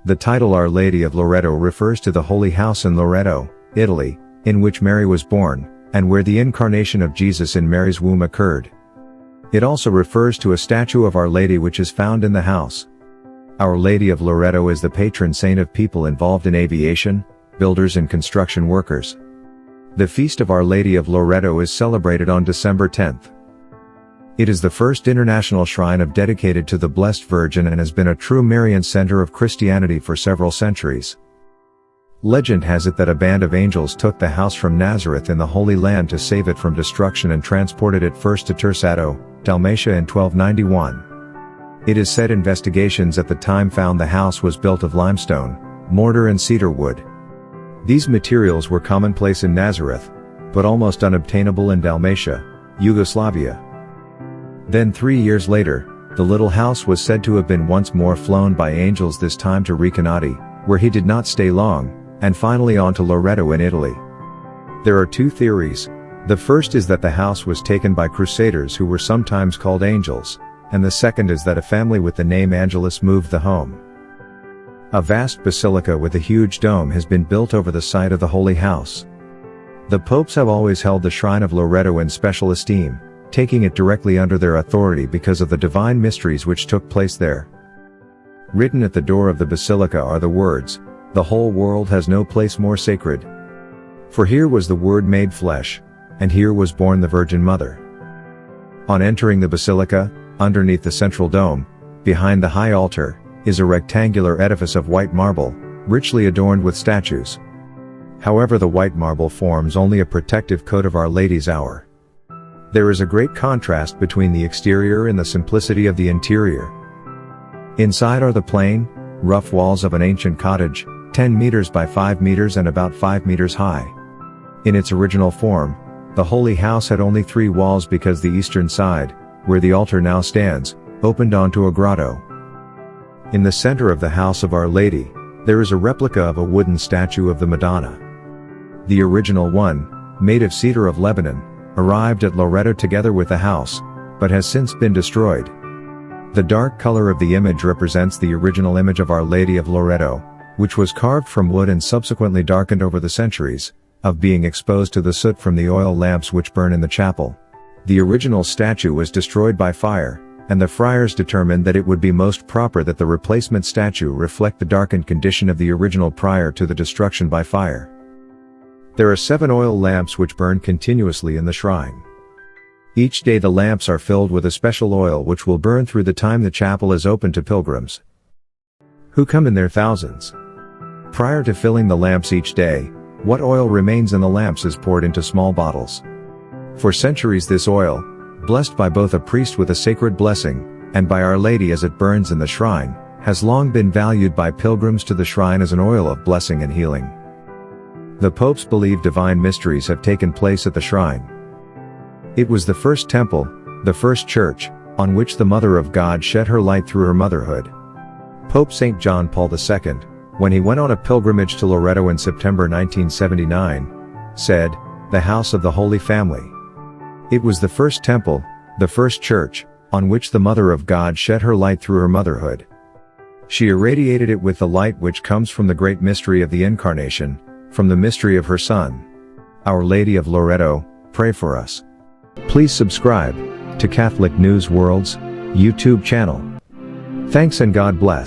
The title Our Lady of Loreto refers to the Holy House in Loreto, Italy, in which Mary was born, and where the incarnation of Jesus in Mary's womb occurred. It also refers to a statue of Our Lady which is found in the house. Our Lady of Loreto is the patron saint of people involved in aviation, builders and construction workers. The feast of Our Lady of Loreto is celebrated on December 10th. It is the first international shrine dedicated to the Blessed Virgin and has been a true Marian center of Christianity for several centuries. Legend has it that a band of angels took the house from Nazareth in the Holy Land to save it from destruction and transported it first to Tersato, Dalmatia in 1291. It is said investigations at the time found the house was built of limestone, mortar and cedar wood. These materials were commonplace in Nazareth, but almost unobtainable in Dalmatia, Yugoslavia. Then 3 years later, the little house was said to have been once more flown by angels, this time to Recanati, where he did not stay long, and finally on to Loreto in Italy. There are two theories. The first is that the house was taken by crusaders who were sometimes called angels, and the second is that a family with the name Angelus moved the home. A vast basilica with a huge dome has been built over the site of the Holy House. The popes have always held the shrine of Loreto in special esteem, taking it directly under their authority because of the divine mysteries which took place there. Written at the door of the basilica are the words, "The whole world has no place more sacred. For here was the Word made flesh, and here was born the Virgin Mother." On entering the basilica, underneath the central dome, behind the high altar, is a rectangular edifice of white marble, richly adorned with statues. However, the white marble forms only a protective coat of Our Lady's hour. There is a great contrast between the exterior and the simplicity of the interior. Inside are the plain, rough walls of an ancient cottage, 10 meters by 5 meters and about 5 meters high. In its original form, the Holy House had only 3 walls because the eastern side, where the altar now stands, opened onto a grotto. In the center of the house of Our Lady, there is a replica of a wooden statue of the Madonna. The original one, made of cedar of Lebanon, arrived at Loreto together with the house, but has since been destroyed. The dark color of the image represents the original image of Our Lady of Loreto, which was carved from wood and subsequently darkened over the centuries, of being exposed to the soot from the oil lamps which burn in the chapel. The original statue was destroyed by fire, and the friars determined that it would be most proper that the replacement statue reflect the darkened condition of the original prior to the destruction by fire. There are 7 oil lamps which burn continuously in the shrine. Each day the lamps are filled with a special oil which will burn through the time the chapel is open to pilgrims, who come in their thousands. Prior to filling the lamps each day, what oil remains in the lamps is poured into small bottles. For centuries this oil, blessed by both a priest with a sacred blessing, and by Our Lady as it burns in the shrine, has long been valued by pilgrims to the shrine as an oil of blessing and healing. The popes believe divine mysteries have taken place at the shrine. It was the first temple, the first church, on which the Mother of God shed her light through her motherhood. Pope St. John Paul II, when he went on a pilgrimage to Loreto in September 1979, said, "The house of the Holy Family." It was the first temple, the first church, on which the Mother of God shed her light through her motherhood. She irradiated it with the light which comes from the great mystery of the Incarnation, from the mystery of her Son. Our Lady of Loreto, pray for us. Please subscribe to Catholic News World's YouTube channel. Thanks and God bless.